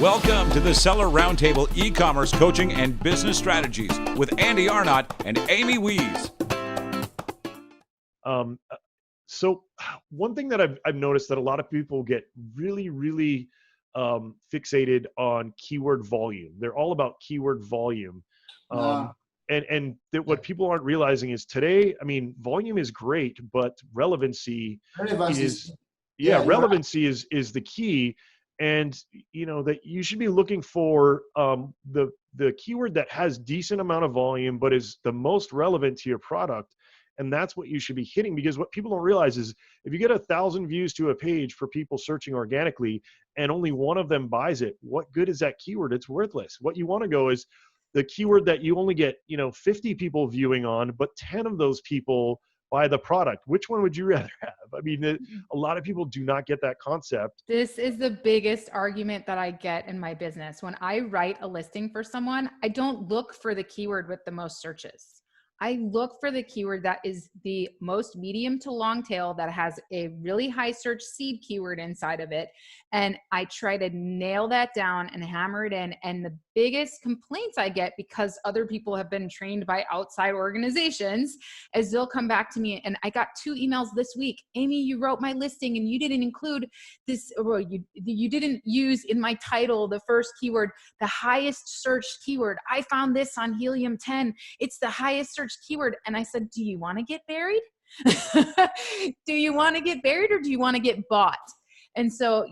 Welcome to the Seller Roundtable e-commerce coaching and business strategies with Andy Arnott and Amy Wees. So one thing that I've noticed that a lot of people get really fixated on keyword volume. They're all about keyword volume. And what people aren't realizing is today, I mean, volume is great, but relevancy is the key. And you know that you should be looking for the keyword that has decent amount of volume, but is the most relevant to your product. And that's what you should be hitting, because what people don't realize is if you get 1,000 views to a page for people searching organically and only one of them buys it, what good is that keyword? It's worthless. What you want to go is the keyword that you only get, 50 people viewing on, but 10 of those people buy the product. Which one would you rather have? I mean, a lot of people do not get that concept. This is the biggest argument that I get in my business. When I write a listing for someone, I don't look for the keyword with the most searches. I look for the keyword that is the most medium to long tail, that has a really high search seed keyword inside of it. And I try to nail that down and hammer it in. And the biggest complaints I get, because other people have been trained by outside organizations, is they'll come back to me. And I got 2 emails this week. Amy, you wrote my listing and you didn't include this, or you didn't use in my title the first keyword, the highest searched keyword. I found this on Helium 10. It's the highest searched keyword. And I said, do you want to get buried? Do you want to get buried, or do you want to get bought? And so,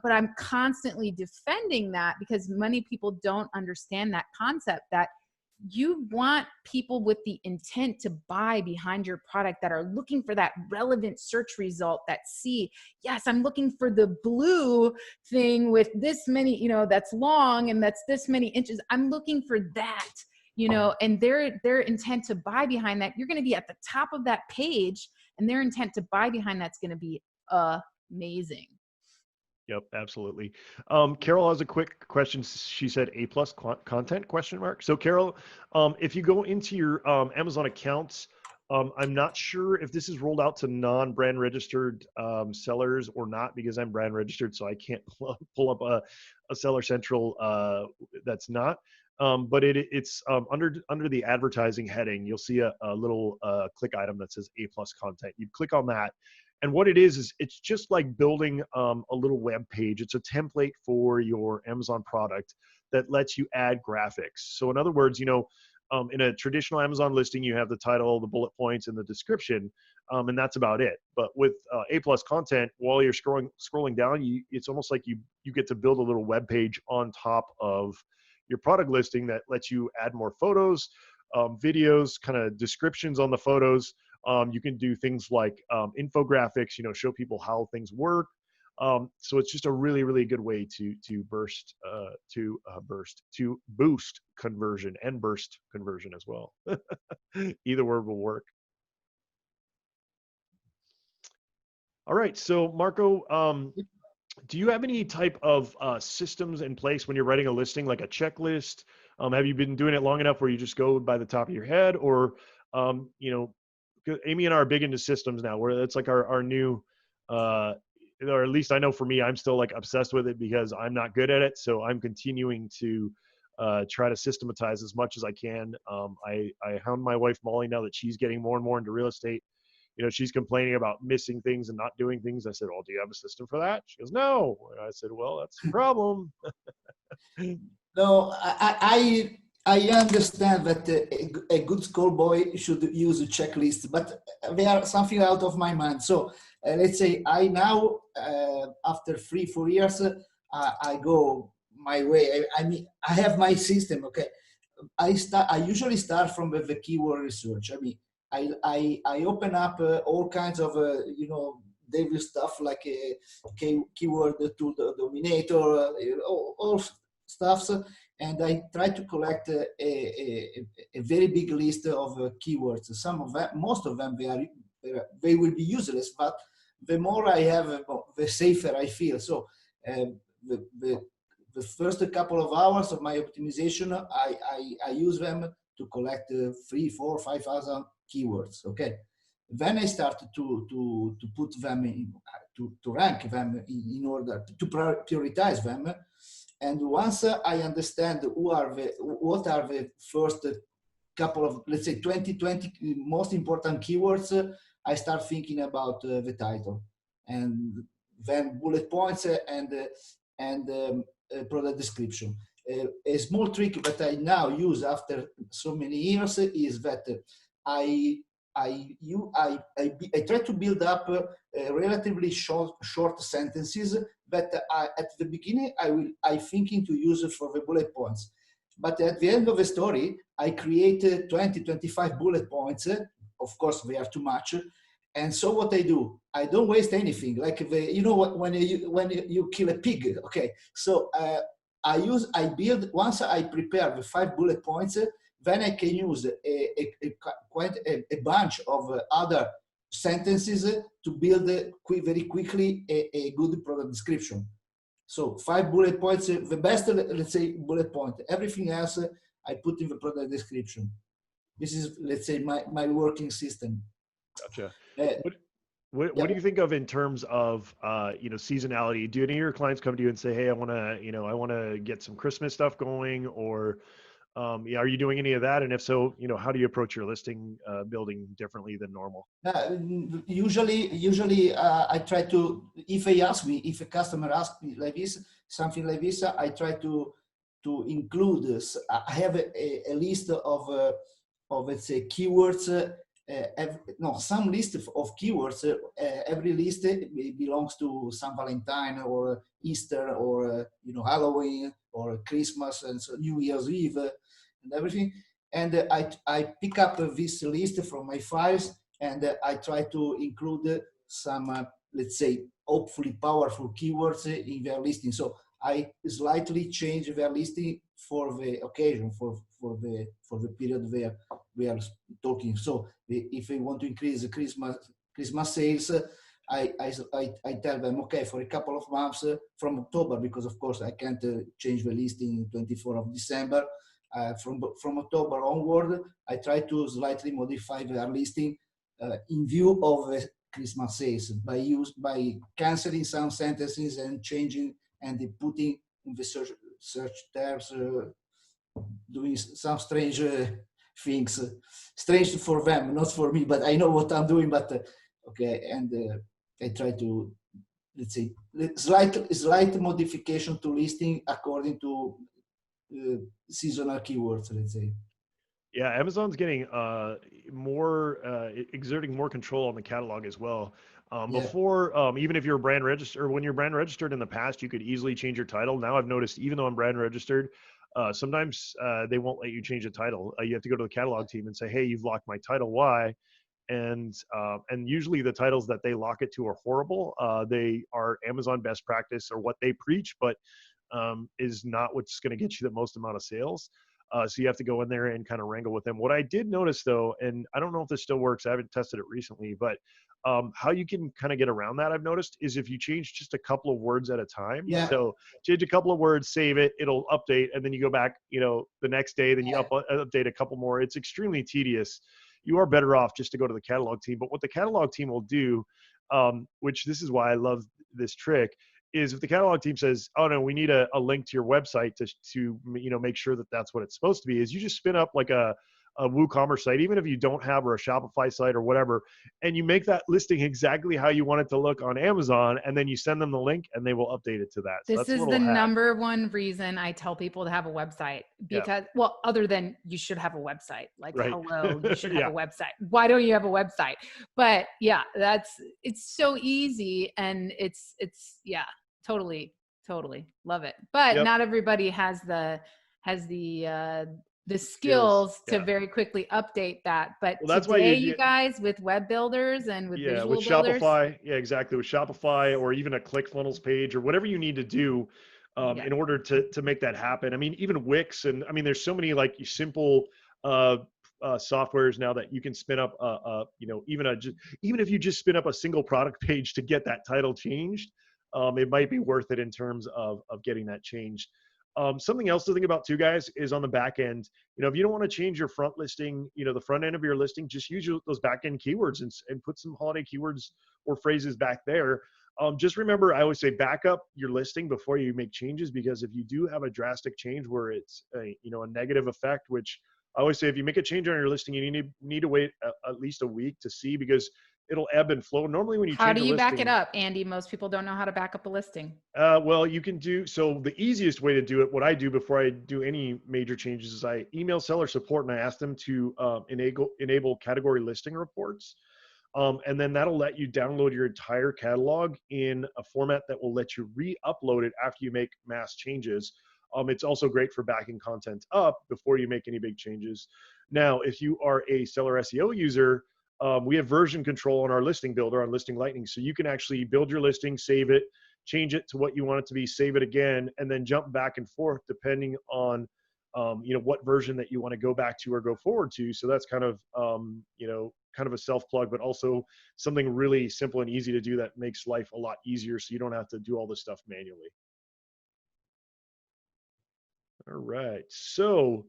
but I'm constantly defending that, because many people don't understand that concept, that you want people with the intent to buy behind your product, that are looking for that relevant search result, that see, yes, I'm looking for the blue thing with this many, that's long and that's this many inches. I'm looking for that. And their intent to buy behind that, you're going to be at the top of that page, and their intent to buy behind that's going to be amazing. Yep, absolutely. Carol has a quick question. She said A+ content ? So Carol, if you go into your Amazon accounts, I'm not sure if this is rolled out to non-brand registered sellers or not, because I'm brand registered, so I can't pull up a Seller Central that's not. But it's under the advertising heading. You'll see a little click item that says A+ content. You click on that. And what it is it's just like building a little web page. It's a template for your Amazon product that lets you add graphics. So in other words, in a traditional Amazon listing, you have the title, the bullet points, and the description, and that's about it. But with A+ content, while you're scrolling down, it's almost like you get to build a little web page on top of your product listing that lets you add more photos, videos, kind of descriptions on the photos. You can do things like infographics, show people how things work. So it's just a really good way to boost conversion and burst conversion as well. Either word will work. All right, so Marco, do you have any type of systems in place when you're writing a listing, like a checklist? Have you been doing it long enough where you just go by the top of your head, or Amy and I are big into systems now, where it's like our new, or at least I know for me, I'm still like obsessed with it because I'm not good at it. So I'm continuing to try to systematize as much as I can. I hound my wife, Molly, now that she's getting more and more into real estate. She's complaining about missing things and not doing things. I said, well, do you have a system for that? She goes, no. I said, well, that's the problem. No, I understand that a good schoolboy should use a checklist, but they are something out of my mind. So let's say I now, after 3-4 years, I go my way. I mean, I have my system. Okay, I usually start from the keyword research. I mean, I open up all kinds of daily stuff, like a keyword to the dominator, all stuffs. And I try to collect a very big list of keywords. Some of them, most of them, they will be useless, but the more I have, the safer I feel. So the first couple of hours of my optimization, I use them to collect 3, 4, 5,000 keywords. Okay. Then I start to put them in, to rank them in order to prioritize them. and once I understand what are the first couple of, let's say 20 most important keywords, I start thinking about the title, and then bullet points and product description. A small trick that I now use after so many years is that I try to build up relatively short sentences that at the beginning I thinking to use for the bullet points, but at the end of the story I create 20-25 bullet points. Of course they are too much, and so what I do, I don't waste anything. Like when you kill a pig, okay? So I build, once I prepare the 5 bullet points, then I can use quite a bunch of other sentences to build very quickly a good product description. So 5 bullet points, the best, let's say, bullet point. Everything else I put in the product description. This is, let's say, my working system. Gotcha. Uh, What do you think of in terms of seasonality? Do any of your clients come to you and say, "Hey, I want to get some Christmas stuff going," or are you doing any of that? And if so, how do you approach your listing building differently than normal? Usually, I try to, if a customer asks me like this, something like this, I try to include this. I have a list of let's say keywords. Some list of keywords. Every list belongs to San Valentine or Easter or Halloween or Christmas and so New Year's Eve and everything. And I pick up this list from my files, and I try to include some let's say hopefully powerful keywords in their listing. So I slightly change their listing for the occasion, for the period we are talking. So if they want to increase the Christmas sales, I tell them, okay, for a couple of months from October, because of course I can't change the listing 24th of December. From October onward, I try to slightly modify their listing in view of the Christmas sales by canceling some sentences and changing and putting in the search terms, doing some strange things, strange for them, not for me, but I know what I'm doing. But okay, and I try to, let's say, slight modification to listing according to seasonal keywords, let's say. Yeah, Amazon's getting exerting more control on the catalog as well. Before, even if you're brand registered, or when you're brand registered in the past, you could easily change your title. Now I've noticed, even though I'm brand registered, sometimes they won't let you change the title. You have to go to the catalog team and say, "Hey, you've locked my title. Why?" And usually the titles that they lock it to are horrible. They are Amazon best practice or what they preach, but is not what's going to get you the most amount of sales. So you have to go in there and kind of wrangle with them. What I did notice though, and I don't know if this still works, I haven't tested it recently, but how you can kind of get around that, I've noticed, is if you change just a couple of words at a time. Yeah. So change a couple of words, save it, it'll update, and then you go back, the next day, then you update a couple more. It's extremely tedious. You are better off just to go to the catalog team. But what the catalog team will do, which this is why I love this trick, is if the catalog team says, "Oh no, we need a link to your website to make sure that that's what it's supposed to be," is you just spin up like a WooCommerce site, even if you don't have, or a Shopify site or whatever, and you make that listing exactly how you want it to look on Amazon, and then you send them the link and they will update it to that. So This is the number one reason I tell people to have a website, because, well, other than you should have a website, like, right. Hello, you should have a website. Why don't you have a website? But yeah, it's so easy, and it's totally love it. But not everybody has the skills to very quickly update that. But that's today, why you guys, with web builders and with visual with builders, Shopify, exactly, with Shopify, or even a ClickFunnels page, or whatever you need to do in order to make that happen. I mean, even Wix, and I mean, there's so many like simple softwares now that you can spin up even if you just spin up a single product page to get that title changed, it might be worth it in terms of getting that changed. Something else to think about too, guys, is on the back end. If you don't want to change your front listing, the front end of your listing, just use those back end keywords and put some holiday keywords or phrases back there. Just remember, I always say back up your listing before you make changes, because if you do have a drastic change where it's a negative effect, which I always say, if you make a change on your listing, you need to wait at least a week to see, because it'll ebb and flow. Normally when you How change do a you listing, back it up, Andy? Most people don't know how to back up a listing. well, you can do, so the easiest way to do it, what I do before I do any major changes, is I email seller support and I ask them to enable category listing reports. And then that'll let you download your entire catalog in a format that will let you re-upload it after you make mass changes. It's also great for backing content up before you make any big changes. Now, if you are a seller SEO user, we have version control on our listing builder on Listing Lightning. So you can actually build your listing, save it, change it to what you want it to be, save it again, and then jump back and forth depending on what version that you want to go back to or go forward to. So that's kind of kind of a self plug, but also something really simple and easy to do that makes life a lot easier, so you don't have to do all this stuff manually. All right, so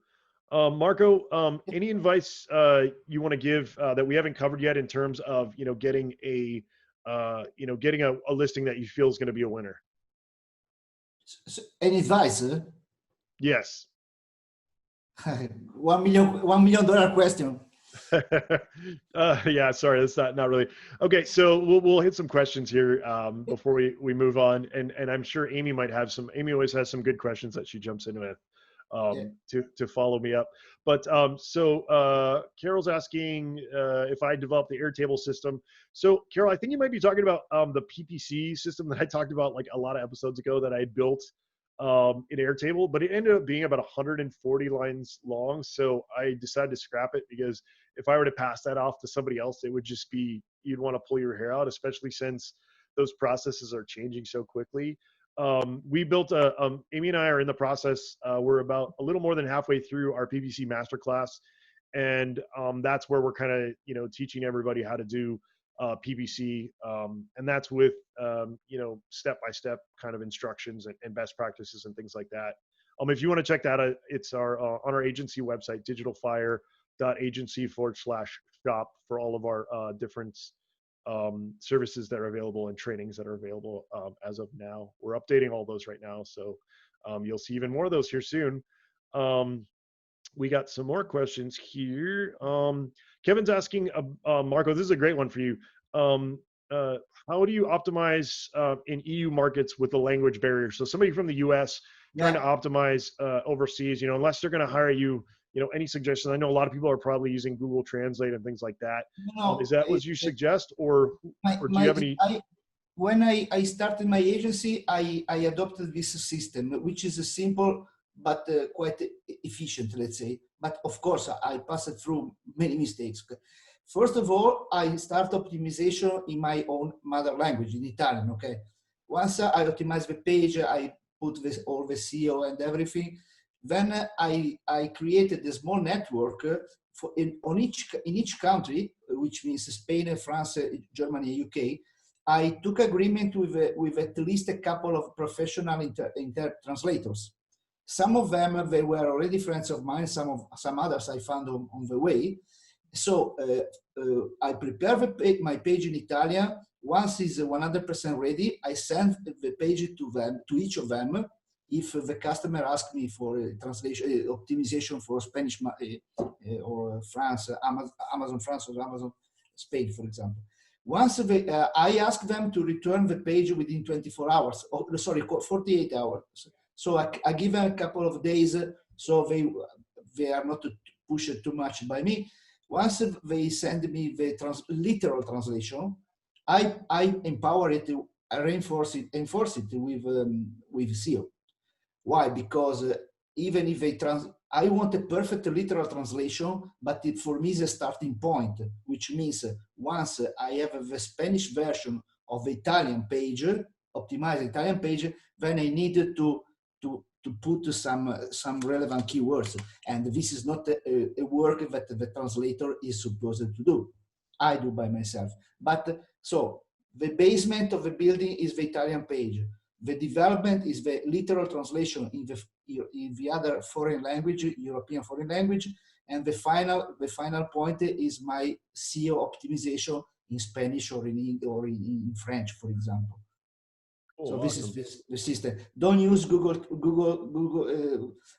Marco, any advice you want to give that we haven't covered yet in terms of getting a listing that you feel is going to be a winner? So, any advice? Yes. $1 million question. Yeah, sorry, that's not really. Okay, so we'll hit some questions here before we move on, and I'm sure Amy might have some. Amy always has some good questions that she jumps in with to follow me up. But so Carol's asking if I developed the Airtable system. So Carol, I think you might be talking about the PPC system that I talked about like a lot of episodes ago that I built in Airtable, but it ended up being about 140 lines long. So I decided to scrap it, because if I were to pass that off to somebody else, it would just be, you'd want to pull your hair out, especially since those processes are changing so quickly. We built Amy and I are in the process. We're about a little more than halfway through our PPC masterclass. And that's where we're kind of, teaching everybody how to do PPC, and that's with step-by-step kind of instructions and best practices and things like that. If you want to check that out, it's our on our agency website, digitalfire.agency/shop, for all of our different services that are available and trainings that are available as of now. We're updating all those right now, so you'll see even more of those here soon. We got some more questions here. Kevin's asking, Marco, this is a great one for you. How do you optimize in EU markets with the language barrier? So somebody from the US trying to optimize overseas, unless they're going to hire you, any suggestions? I know a lot of people are probably using Google Translate and things like that. Is that what you suggest, or do you have any? When I started my agency, I adopted this system, which is a simple but quite efficient, let's say. But of course, I passed through many mistakes. First of all, I start optimization in my own mother language, in Italian, okay? Once I optimize the page, I put all the SEO and everything. Then I created a small network in each country, which means Spain, France, Germany, UK. I took agreement with at least a couple of professional translators. Some of them, they were already friends of mine. Some others I found on the way. So I prepare my page in Italian. Once it's 100% ready, I send the page to them, to each of them. If the customer asks me for a translation optimization for Spanish or France, Amazon France or Amazon Spain, for example. Once I ask them to return the page within 24 hours, 48 hours. So I give them a couple of days, so they are not pushed too much by me. Once they send me the literal translation, I empower it, I enforce it with SEO. Why? Because even if I want a perfect literal translation, but for me is a starting point, which means once I have the Spanish version of the Italian page, optimized Italian page, then I need to put some relevant keywords. And this is not a work that the translator is supposed to do. I do by myself. But so the basement of the building is the Italian page. The development is the literal translation in the other foreign language, European foreign language, and the final point is my SEO optimization in Spanish or in French, for example. Oh, So this is awesome. the system. Don't use Google.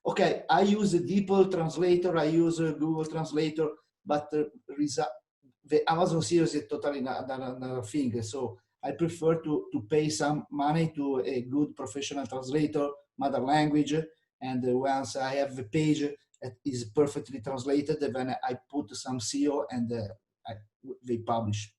Okay, I use a DeepL translator. I use a Google Translator, but the Amazon series is totally another thing. So I prefer to pay some money to a good professional translator, mother language, and once I have the page that is perfectly translated, then I put some SEO and they publish.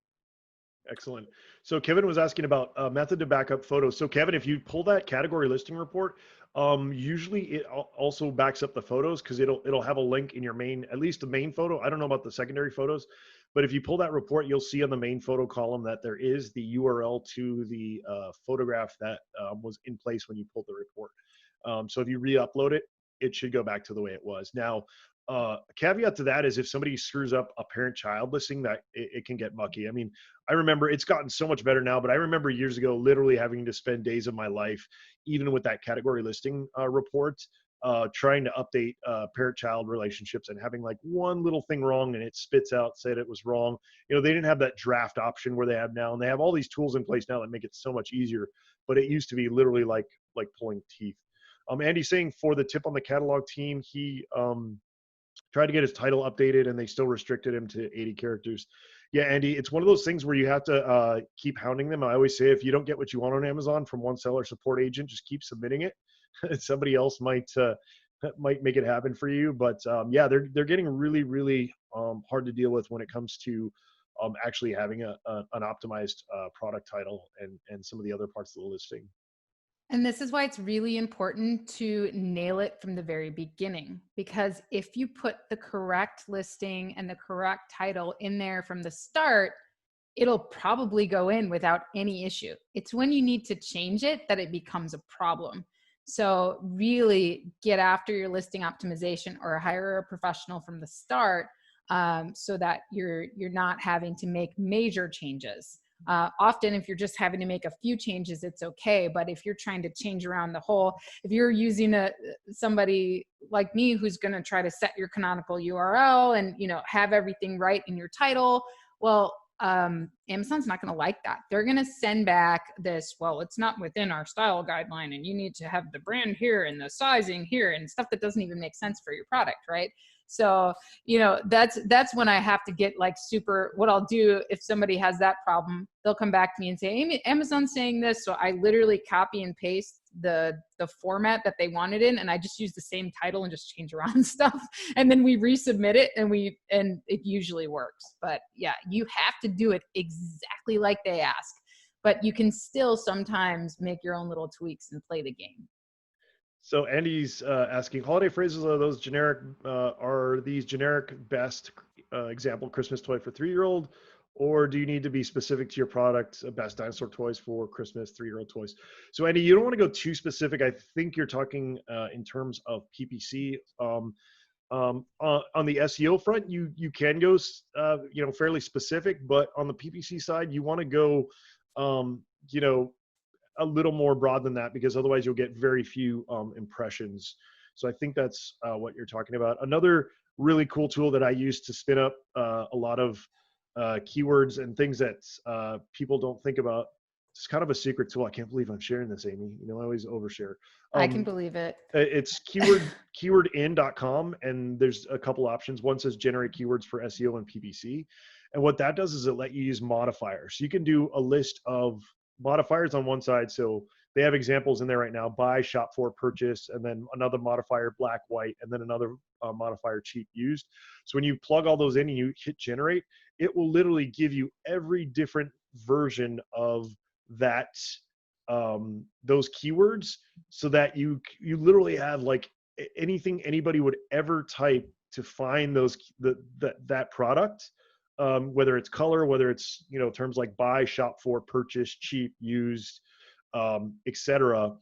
Excellent. So Kevin was asking about method to back up photos. So Kevin, if you pull that category listing report, usually it also backs up the photos because it'll have a link in your main, at least the main photo. I don't know about the secondary photos, but if you pull that report, you'll see on the main photo column that there is the URL to the photograph that was in place when you pulled the report. So if you re-upload it, it should go back to the way it was. Now, a caveat to that is if somebody screws up a parent-child listing, that it can get mucky. I mean, I remember it's gotten so much better now, but I remember years ago literally having to spend days of my life, even with that category listing report, trying to update parent-child relationships and having like one little thing wrong and it spits out, said it was wrong. You know, they didn't have that draft option where they have now, and they have all these tools in place now that make it so much easier, but it used to be literally like pulling teeth. Andy's saying for the tip on the catalog team, he tried to get his title updated and they still restricted him to 80 characters. Yeah, Andy, it's one of those things where you have to keep hounding them. I always say if you don't get what you want on Amazon from one seller support agent, just keep submitting it. Somebody else might make it happen for you. But yeah, they're getting really hard to deal with when it comes to actually having an optimized product title and some of the other parts of the listing. And this is why it's really important to nail it from the very beginning, because if you put the correct listing and the correct title in there from the start, it'll probably go in without any issue. It's when you need to change it that it becomes a problem. So really get after your listing optimization or hire a professional from the start, so that you're not having to make major changes. Often if you're just having to make a few changes, it's okay. But if you're trying to change around the whole, if you're using somebody like me who's going to try to set your canonical URL and, you know, have everything right in your title, well, Amazon's not going to like that. They're going to send back this, well, it's not within our style guideline and you need to have the brand here and the sizing here and stuff that doesn't even make sense for your product, right? So, you know, that's when I have to get like super, what I'll do if somebody has that problem, they'll come back to me and say, Amazon's saying this. So I literally copy and paste the format that they wanted in, and I just use the same title and just change around stuff. And then we resubmit it and it usually works. But yeah, you have to do it exactly like they ask, but you can still sometimes make your own little tweaks and play the game. So Andy's asking, holiday phrases are those generic? Are these generic best example Christmas toy for 3-year-old, or do you need to be specific to your product? Best dinosaur toys for Christmas 3-year-old toys. So Andy, you don't want to go too specific. I think you're talking in terms of PPC. On the SEO front, you can go fairly specific, but on the PPC side, you want to go a little more broad than that, because otherwise you'll get very few impressions. So I think that's what you're talking about. Another really cool tool that I use to spin up a lot of keywords and things that people don't think about. It's kind of a secret tool. I can't believe I'm sharing this, Amy. You know, I always overshare. I can believe it. It's keywordin.com, and there's a couple options. One says generate keywords for SEO and PPC. And what that does is it let you use modifiers. So you can do a list of modifiers on one side. So they have examples in there right now: buy, shop for, purchase, and then another modifier, black, white, and then another modifier, cheap, used. So when you plug all those in and you hit generate, it will literally give you every different version of that those keywords, so that you literally have like anything anybody would ever type to find that product. Whether it's color, whether it's, terms like buy, shop for, purchase, cheap, used, etc.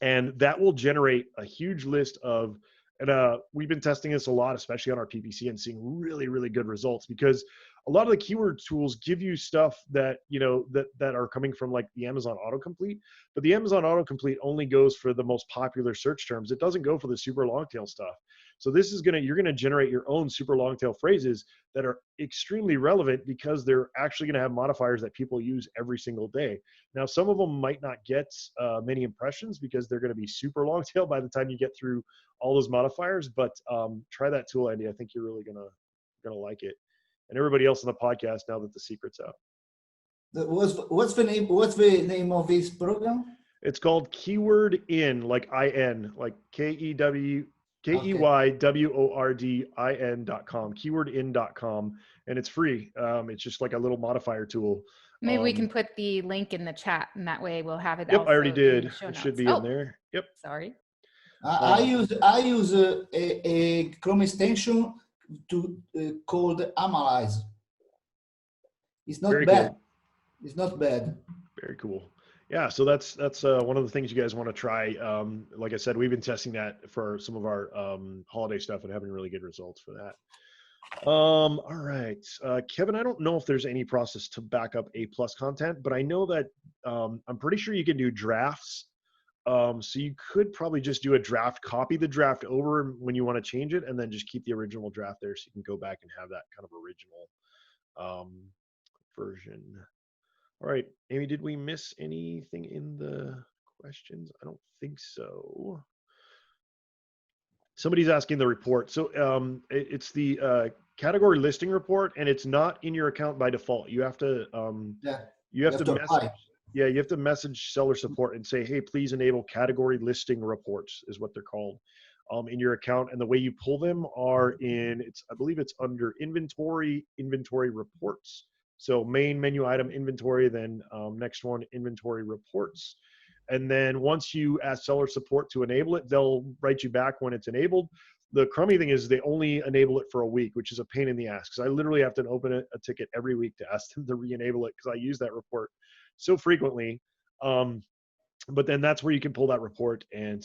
And that will generate a huge list of, and we've been testing this a lot, especially on our PPC, and seeing really, really good results, because a lot of the keyword tools give you stuff that, that are coming from like the Amazon autocomplete, but the Amazon autocomplete only goes for the most popular search terms. It doesn't go for the super long tail stuff. So you're going to generate your own super long tail phrases that are extremely relevant because they're actually going to have modifiers that people use every single day. Now, some of them might not get many impressions because they're going to be super long tail by the time you get through all those modifiers, but try that tool, Andy. I think you're really going to like it. And everybody else on the podcast, now that the secret's out. What's the name of this program? It's called Keyword In, like IN, like KEYWORDIN.com, keywordin.com, and it's free. It's just like a little modifier tool. Maybe we can put the link in the chat, and that way we'll have it. Yep, I already did. It should be in there. Yep. Sorry. I use a Chrome extension to called Analyze. It's not Very bad. cool. It's not bad. Very cool. Yeah, so that's one of the things you guys want to try. Like I said, we've been testing that for some of our holiday stuff and having really good results for that. All right, Kevin, I don't know if there's any process to back up A+ content, but I know that I'm pretty sure you can do drafts. So you could probably just do a draft, copy the draft over when you want to change it, and then just keep the original draft there so you can go back and have that kind of original version. All right, Amy, did we miss anything in the questions? I don't think so. Somebody's asking the report. So it's the category listing report, and it's not in your account by default. You have to you have to message. Yeah, you have to message seller support and say, hey, please enable category listing reports is what they're called in your account. And the way you pull them are I believe it's under inventory reports. So main menu item inventory, then next one, inventory reports. And then once you ask seller support to enable it, they'll write you back when it's enabled. The crummy thing is they only enable it for a week, which is a pain in the ass because I literally have to open a ticket every week to ask them to re-enable it because I use that report so frequently. But then that's where you can pull that report and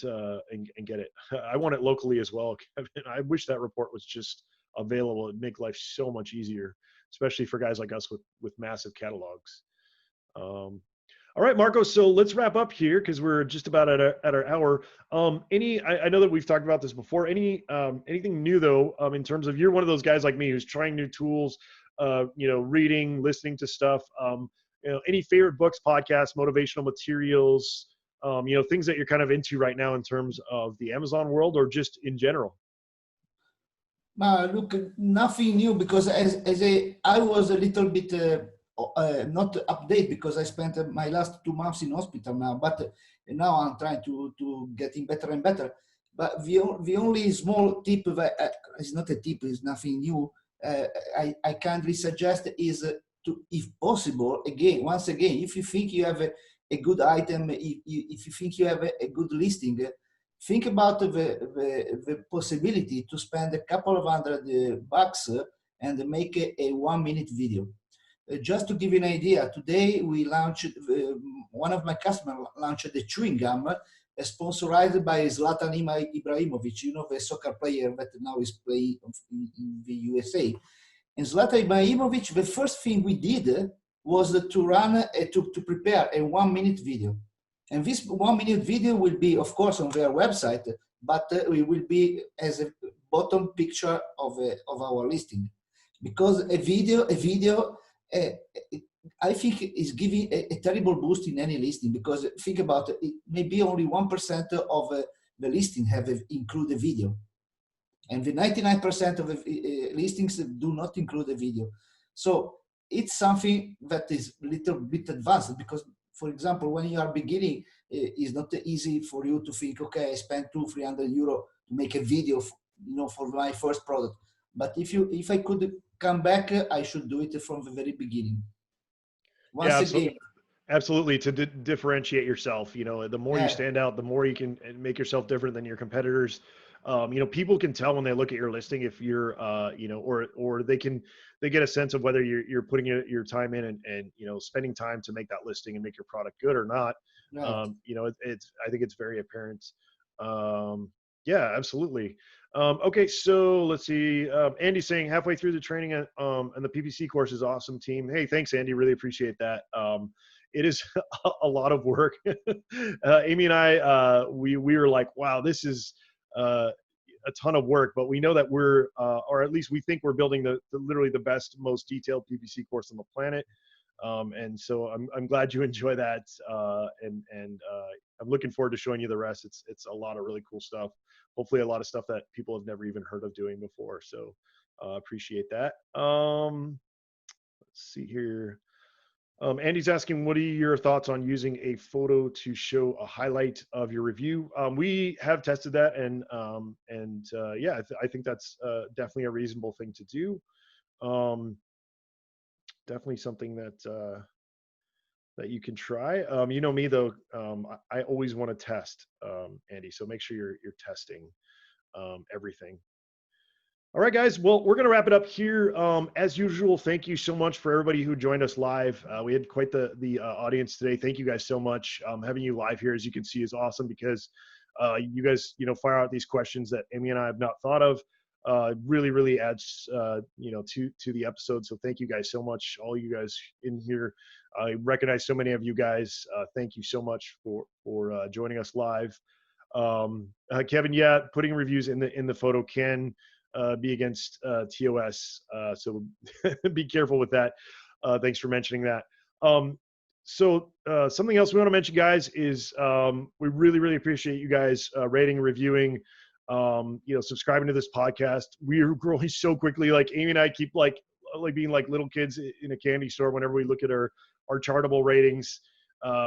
get it. I want it locally as well, Kevin. I wish that report was just available. It'd make life so much easier, especially for guys like us with massive catalogs. All right, Marco, so let's wrap up here because we're just about at our hour. I know that we've talked about this before. Anything new though, in terms of you're one of those guys like me who's trying new tools, reading, listening to stuff, any favorite books, podcasts, motivational materials, things that you're kind of into right now in terms of the Amazon world or just in general? Look, nothing new because I was a little bit not update because I spent my last 2 months in hospital now, but now I'm trying to getting better and better. But the only small tip that it's not a tip, it's nothing new. I kindly suggest is to, if possible, once again, if you think you have a good item, if you think you have a good listing, think about the possibility to spend a couple of $100 and make a 1-minute video. Just to give you an idea, today we launched, one of my customers launched the chewing gum sponsored by Zlatan Ibrahimovic, the soccer player that now is playing in the USA. And Zlatan Ibrahimovic, the first thing we did was to prepare a 1-minute video. And this 1-minute video will be, of course, on their website, but it will be as a bottom picture of our listing. Because a video, I think is giving a terrible boost in any listing, because think about it, maybe only 1% of the listing have include a video. And the 99% of the listings do not include a video. So it's something that is a little bit advanced because, for example, when you are beginning, it's not easy for you to think, okay, I spent €200-300 to make a video, for my first product. But if I could come back, I should do it from the very beginning. Absolutely, to differentiate yourself. The more you stand out, the more you can make yourself different than your competitors. People can tell when they look at your listing if you're, or they get a sense of whether you're putting your time in and spending time to make that listing and make your product good or not. Right. I think it's very apparent. Yeah, absolutely. Okay, so let's see. Andy's saying halfway through the training and the PPC course is awesome, team. Hey, thanks, Andy. Really appreciate that. It is a lot of work. Amy and I, we were like, wow, this is a ton of work, but we know that we're, or at least we think we're building the literally the best, most detailed PPC course on the planet. And so I'm glad you enjoy that. And I'm looking forward to showing you the rest. It's a lot of really cool stuff. Hopefully a lot of stuff that people have never even heard of doing before. So appreciate that. Let's see here. Andy's asking, what are your thoughts on using a photo to show a highlight of your review? We have tested that, and yeah, I think that's definitely a reasonable thing to do. Definitely something that that you can try. You know me though, I always want to test, Andy. So make sure you're testing everything. All right, guys. Well, we're going to wrap it up here. As usual, thank you so much for everybody who joined us live. We had quite the audience today. Thank you guys so much. Having you live here, as you can see, is awesome because you guys, fire out these questions that Amy and I have not thought of. Really adds, to the episode. So thank you guys so much, all you guys in here. I recognize so many of you guys. Thank you so much for joining us live. Kevin, yeah, putting reviews in the photo can be against TOS. So be careful with that. Thanks for mentioning that. So something else we want to mention, guys, is we really appreciate you guys rating, reviewing, subscribing to this podcast. We are growing so quickly. Like Amy and I keep like being like little kids in a candy store whenever we look at our chartable ratings.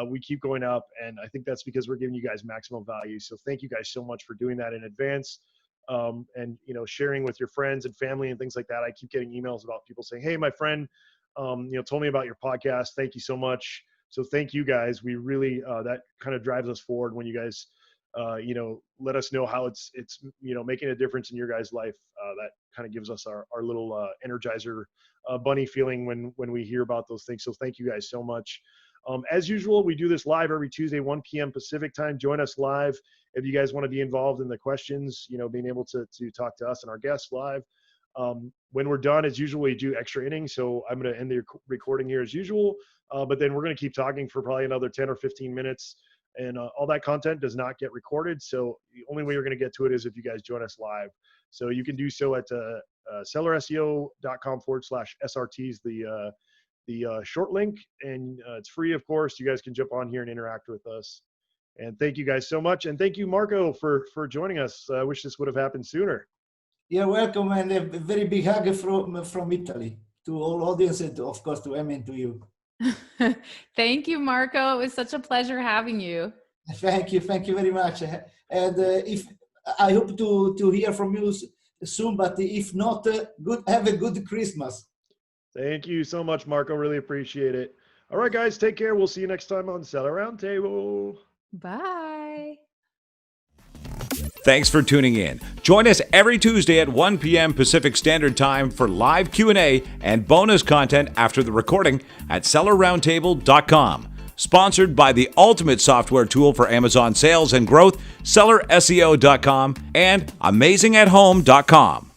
We keep going up, and I think that's because we're giving you guys maximum value. So thank you guys so much for doing that in advance. And sharing with your friends and family and things like that. I keep getting emails about people saying, hey, my friend told me about your podcast. Thank you so much. So thank you guys. We really that kind of drives us forward when you guys let us know how it's making a difference in your guys' life. That kind of gives us our little energizer bunny feeling when we hear about those things. So thank you guys so much. As usual, we do this live every Tuesday, 1 p.m. Pacific time. Join us live if you guys want to be involved in the questions, being able to talk to us and our guests live. When we're done, as usual, we do extra innings. So I'm going to end the recording here as usual, but then we're going to keep talking for probably another 10 or 15 minutes. And all that content does not get recorded. So the only way you're going to get to it is if you guys join us live. So you can do so at sellerseo.com/SRTs, the short link, and it's free, of course. You guys can jump on here and interact with us. And thank you guys so much. And thank you, Marco, for joining us. I wish this would have happened sooner. You're welcome, and a very big hug from Italy to all audience, and of course to Emmy and to you. Thank you, Marco. It was such a pleasure having you. Thank you very much. And if I hope to hear from you soon, but if not, have a good Christmas. Thank you so much, Marco. Really appreciate it. All right, guys, take care. We'll see you next time on Seller Roundtable. Bye. Thanks for tuning in. Join us every Tuesday at 1 p.m. Pacific Standard Time for live Q&A and bonus content after the recording at sellerroundtable.com. Sponsored by the ultimate software tool for Amazon sales and growth, sellerseo.com and amazingathome.com.